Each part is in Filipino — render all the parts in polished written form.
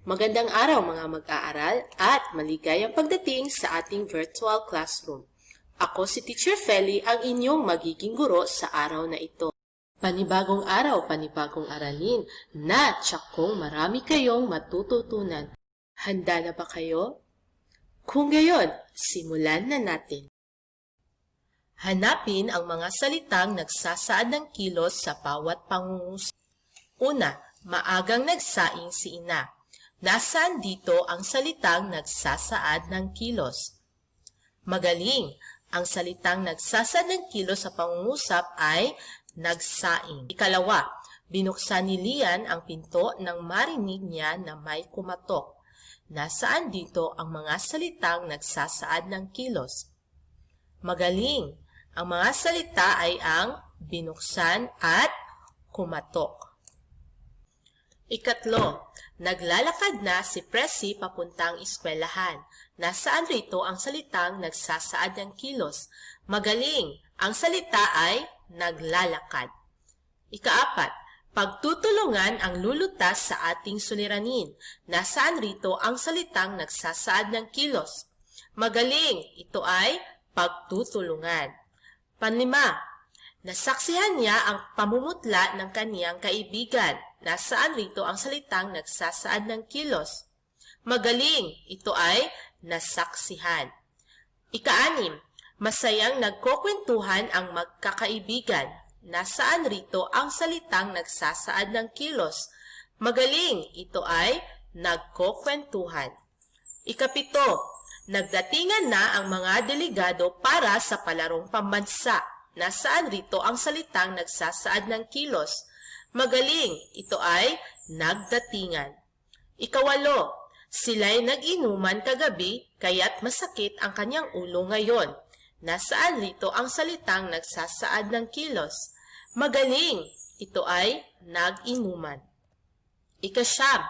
Magandang araw mga mag-aaral at maligayang pagdating sa ating virtual classroom. Ako si Teacher Feli, ang inyong magiging guro sa araw na ito. Panibagong araw, panibagong aralin na tiyakong marami kayong matututunan. Handa na ba kayo? Kung gayon, simulan na natin. Hanapin ang mga salitang nagsasaad ng kilos sa bawat pangungusap. Una, maagang nagsaing si ina. Nasaan dito ang salitang nagsasaad ng kilos? Magaling! Ang salitang nagsasaad ng kilos sa pangungusap ay nagsaing. Ikalawa, binuksan ni Lian ang pinto nang marinig niya na may kumatok. Nasaan dito ang mga salitang nagsasaad ng kilos? Magaling! Ang mga salita ay ang binuksan at kumatok. Ikatlo, naglalakad na si Presi papuntang eskwelahan. Nasaan rito ang salitang nagsasaad ng kilos? Magaling! Ang salita ay naglalakad. Ikaapat, pagtutulungan ang lulutas sa ating suliranin. Nasaan rito ang salitang nagsasaad ng kilos? Magaling! Ito ay pagtutulungan. Panlima, nasaksihan niya ang pamumutla ng kaniyang kaibigan. Nasaan rito ang salitang nagsasaad ng kilos? Magaling! Ito ay nasaksihan. Ika-anim, masayang nagkukwentuhan ang magkakaibigan. Nasaan rito ang salitang nagsasaad ng kilos? Magaling! Ito ay nagkukwentuhan. Ikapito, nagdatingan na ang mga delegado para sa palarong pambansa. Nasaan rito ang salitang nagsasaad ng kilos? Magaling! Ito ay nagdatingan. Ikawalo, sila'y nag-inuman kagabi kaya't masakit ang kanyang ulo ngayon. Nasaan rito ang salitang nagsasaad ng kilos? Magaling! Ito ay nag-inuman. Ikasyam,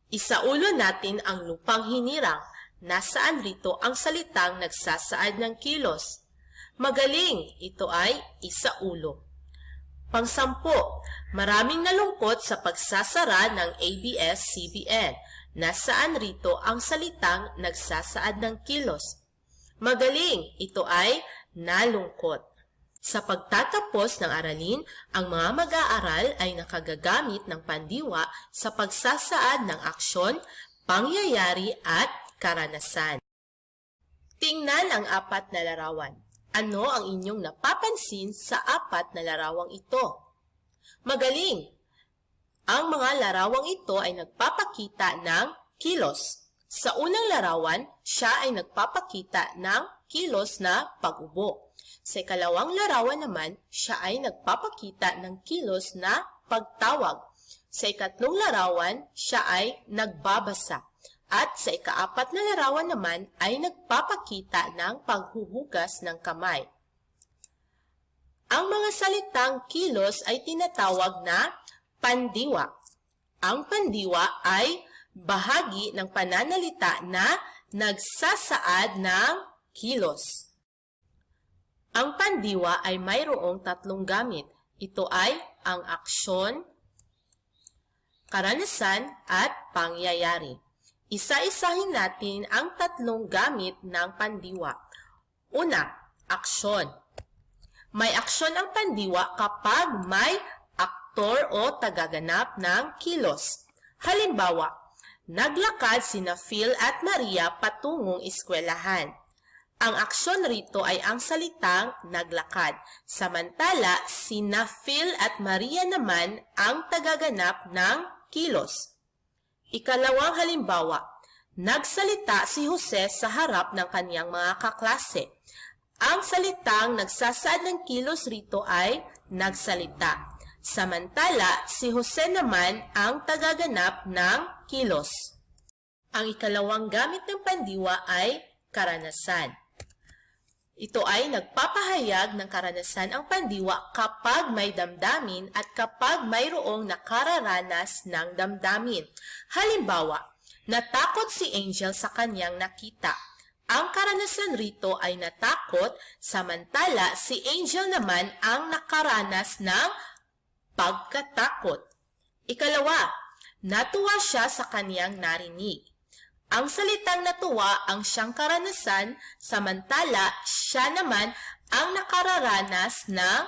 isaulo natin ang lupang hinirang. Nasaan rito ang salitang nagsasaad ng kilos? Magaling! Ito ay isaulo. Pangsampo, maraming nalungkot sa pagsasara ng ABS-CBN. Nasaan rito ang salitang nagsasaad ng kilos? Magaling! Ito ay nalungkot. Sa pagtatapos ng aralin, ang mga mag-aaral ay nakagagamit ng pandiwa sa pagsasaad ng aksyon, pangyayari at karanasan. Tingnan ang apat na larawan. Ano ang inyong napapansin sa apat na larawang ito? Magaling! Ang mga larawang ito ay nagpapakita ng kilos. Sa unang larawan, siya ay nagpapakita ng kilos na pag-ubo. Sa ikalawang larawan naman, siya ay nagpapakita ng kilos na pagtawag. Sa ikatlong larawan, siya ay nagbabasa. At sa ikaapat na larawan naman ay nagpapakita ng paghuhugas ng kamay. Ang mga salitang kilos ay tinatawag na pandiwa. Ang pandiwa ay bahagi ng pananalita na nagsasaad ng kilos. Ang pandiwa ay mayroong tatlong gamit. Ito ay ang aksyon, karanasan at pangyayari. Isa-isahin natin ang tatlong gamit ng pandiwa. Una, aksyon. May aksyon ang pandiwa kapag may aktor o tagaganap ng kilos. Halimbawa, naglakad sina Phil at Maria patungong eskwelahan. Ang aksyon rito ay ang salitang naglakad. Samantala, sina Phil at Maria naman ang tagaganap ng kilos. Ikalawang halimbawa, nagsalita si Jose sa harap ng kanyang mga kaklase. Ang salitang nagsasaad ng kilos rito ay nagsalita. Samantala, si Jose naman ang tagaganap ng kilos. Ang ikalawang gamit ng pandiwa ay karanasan. Ito ay nagpapahayag ng karanasan ang pandiwa kapag may damdamin at kapag mayroong nakararanas ng damdamin. Halimbawa, natakot si Angel sa kanyang nakita. Ang karanasan rito ay natakot, samantala si Angel naman ang nakaranas ng pagkatakot. Ikalawa, Natuwa siya sa kaniyang narinig. Ang salitang natuwa ang siyang karanasan, samantala siya naman ang nakararanas ng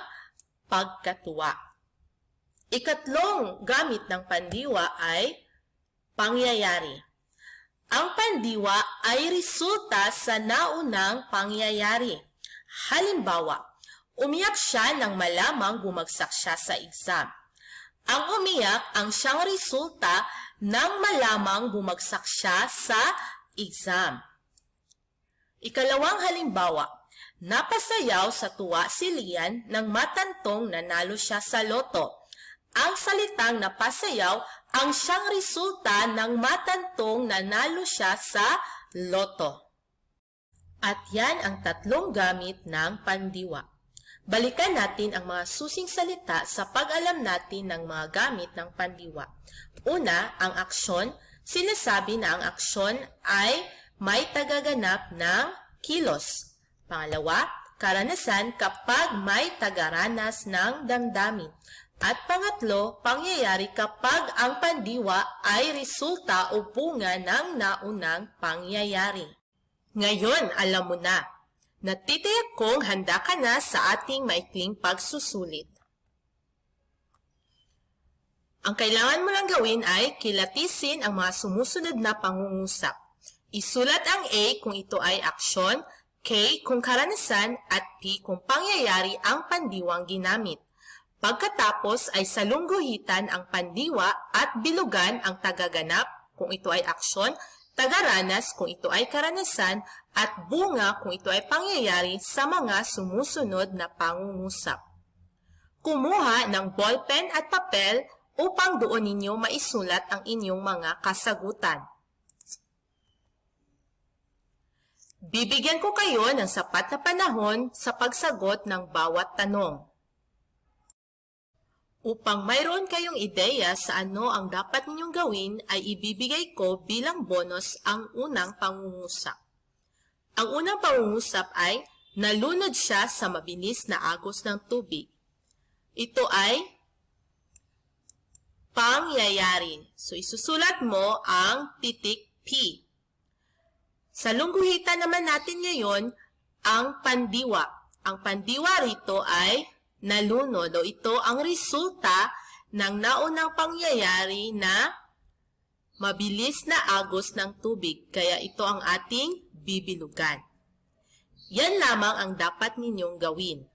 pagkatuwa. Ikatlong gamit ng pandiwa ay pangyayari. Ang pandiwa ay resulta sa naunang pangyayari. Halimbawa, umiyak siya nang malamang bumagsak siya sa exam. Ang umiyak ang siyang resulta nang malamang bumagsak siya sa exam. Ikalawang halimbawa, napasayaw sa tuwa si Lian nang matantong nanalo siya sa loto. Ang salitang napasayaw ang siyang resulta nang matantong nanalo siya sa loto. At yan ang tatlong gamit ng pandiwa. Balikan natin ang mga susing salita sa pag-alam natin ng mga gamit ng pandiwa. Una, ang aksyon. Sinasabi na ang aksyon ay may tagaganap ng kilos. Pangalawa, karanasan kapag may tagaranas ng damdamin. At pangatlo, pangyayari kapag ang pandiwa ay resulta o bunga ng naunang pangyayari. Ngayon, alam mo na. Natitiyak kong handa ka na sa ating maikling pagsusulit. Ang kailangan mo lang gawin ay kilatisin ang mga sumusunod na pangungusap. Isulat ang A kung ito ay aksyon, K kung karanasan, at P kung pangyayari ang pandiwang ginamit. Pagkatapos ay salungguhitan ang pandiwa at bilugan ang tagaganap kung ito ay aksyon, tagaranas kung ito ay karanasan, at bunga kung ito ay pangyayari sa mga sumusunod na pangungusap. Kumuha ng ballpen at papel upang doon ninyo maisulat ang inyong mga kasagutan. Bibigyan ko kayo ng sapat na panahon sa pagsagot ng bawat tanong. Upang mayroon kayong ideya sa ano ang dapat ninyong gawin ay ibibigay ko bilang bonus ang unang pangungusap. Ang unang pangungusap ay nalunod siya sa mabilis na agos ng tubig. Ito ay pangyayari. So isusulat mo ang titik P. Sa lungguhitan naman natin ngayon ang pandiwa. Ang pandiwa rito ay nalunod o ito ang resulta ng naunang pangyayari na mabilis na agos ng tubig. Kaya ito ang ating bibilugan. Yan lamang ang dapat ninyong gawin.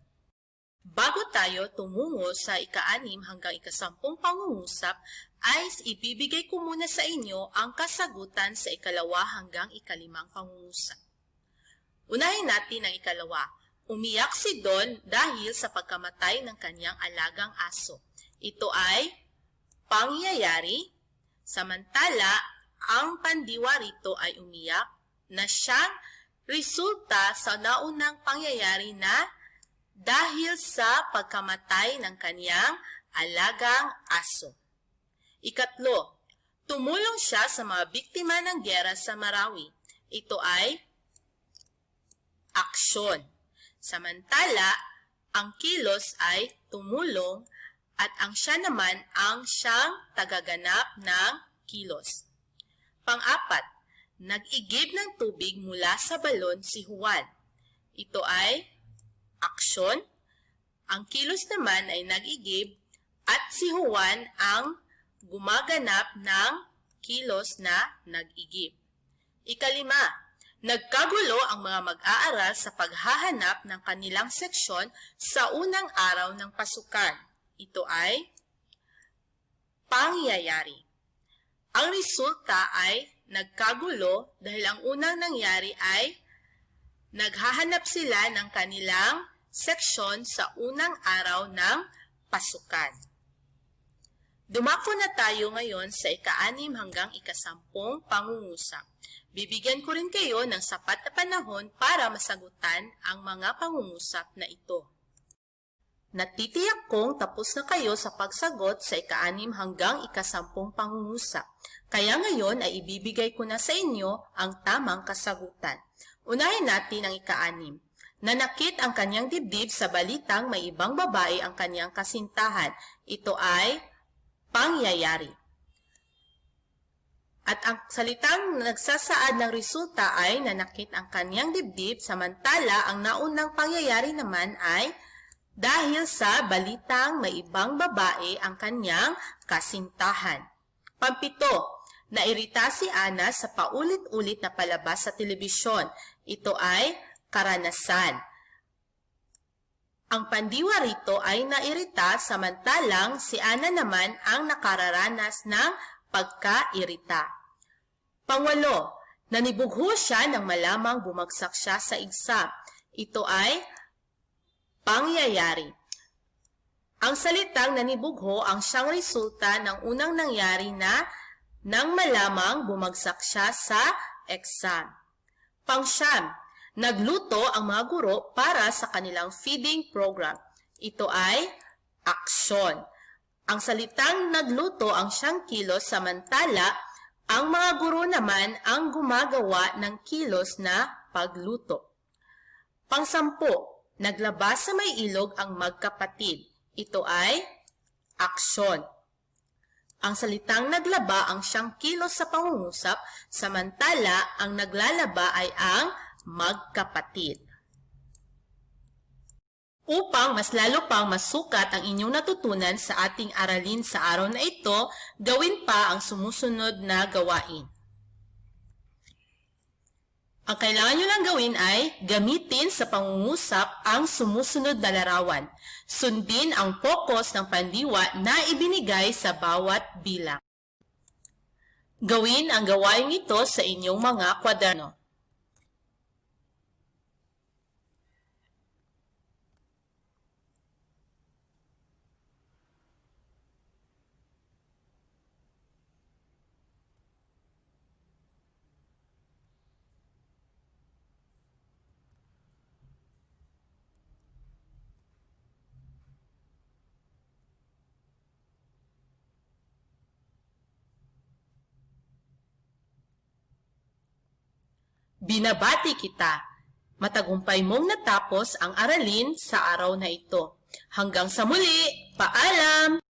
Bago tayo tumungo sa ika-6 hanggang ika-10 pangungusap, ay ibibigay ko muna sa inyo ang kasagutan sa ika-2 hanggang ika-5 pangungusap. Unahin natin ang ika-2. Umiyak si Don dahil sa pagkamatay ng kanyang alagang aso. Ito ay pangyayari, samantala ang pandiwa rito ay umiyak na siyang resulta sa naunang pangyayari na dahil sa pagkamatay ng kanyang alagang aso. Ikatlo, tumulong siya sa mga biktima ng giyera sa Marawi. Ito ay aksyon. Samantala, ang kilos ay tumulong at ang siya naman ang siyang tagaganap ng kilos. Pang-apat, nag-igib ng tubig mula sa balon si Juan. Ito ay aksyon. Ang kilos naman ay nag-igib at si Juan ang gumaganap ng kilos na nag-igib. Ikalima, nagkagulo ang mga mag-aaral sa paghahanap ng kanilang seksyon sa unang araw ng pasukan. Ito ay pangyayari. Ang resulta ay nagkagulo dahil ang unang nangyari ay naghahanap sila ng kanilang seksyon sa unang araw ng pasukan. Dumako na tayo ngayon sa ika-6 hanggang ika-10 pangungusap. Bibigyan ko rin kayo ng sapat na panahon para masagutan ang mga pangungusap na ito. Natitiyak kong tapos na kayo sa pagsagot sa ika-6 hanggang ika-10 pangungusap. Kaya ngayon ay ibibigay ko na sa inyo ang tamang kasagutan. Unahin natin ang ika-6. Nanakit ang kanyang dibdib sa balitang may ibang babae ang kanyang kasintahan. Ito ay pangyayari. At ang salitang nagsasaad ng resulta ay nanakit ang kanyang dibdib, samantala ang naunang pangyayari naman ay dahil sa balitang may ibang babae ang kanyang kasintahan. Pampito, nairita si Ana sa paulit-ulit na palabas sa telebisyon. Ito ay karanasan. Ang pandiwa rito ay nairita, samantalang si Ana naman ang nakararanas ng pagkairita. Pangwalo, nanibugho siya nang malamang bumagsak siya sa exam. Ito ay pangyayari. Ang salitang nanibugho ang siyang resulta ng unang nangyari na nang malamang bumagsak siya sa exam. Pangsyam, nagluto ang mga guro para sa kanilang feeding program. Ito ay aksyon. Ang salitang nagluto ang siyang kilos, samantala ang mga guro naman ang gumagawa ng kilos na pagluto. Pangsampu, naglabas sa may ilog ang magkapatid. Ito ay aksyon. Ang salitang naglaba ang siyang kilos sa pangungusap, samantala ang naglalaba ay ang magkapatid. Upang mas lalo pang masukat ang inyong natutunan sa ating aralin sa araw na ito, gawin pa ang sumusunod na gawain. Ang kailangan nyo lang gawin ay gamitin sa pangungusap ang sumusunod na larawan. Sundin ang focus ng pandiwa na ibinigay sa bawat bilang. Gawin ang gawain ito sa inyong mga kwaderno. Binabati kita. Matagumpay mong natapos ang aralin sa araw na ito. Hanggang sa muli, paalam!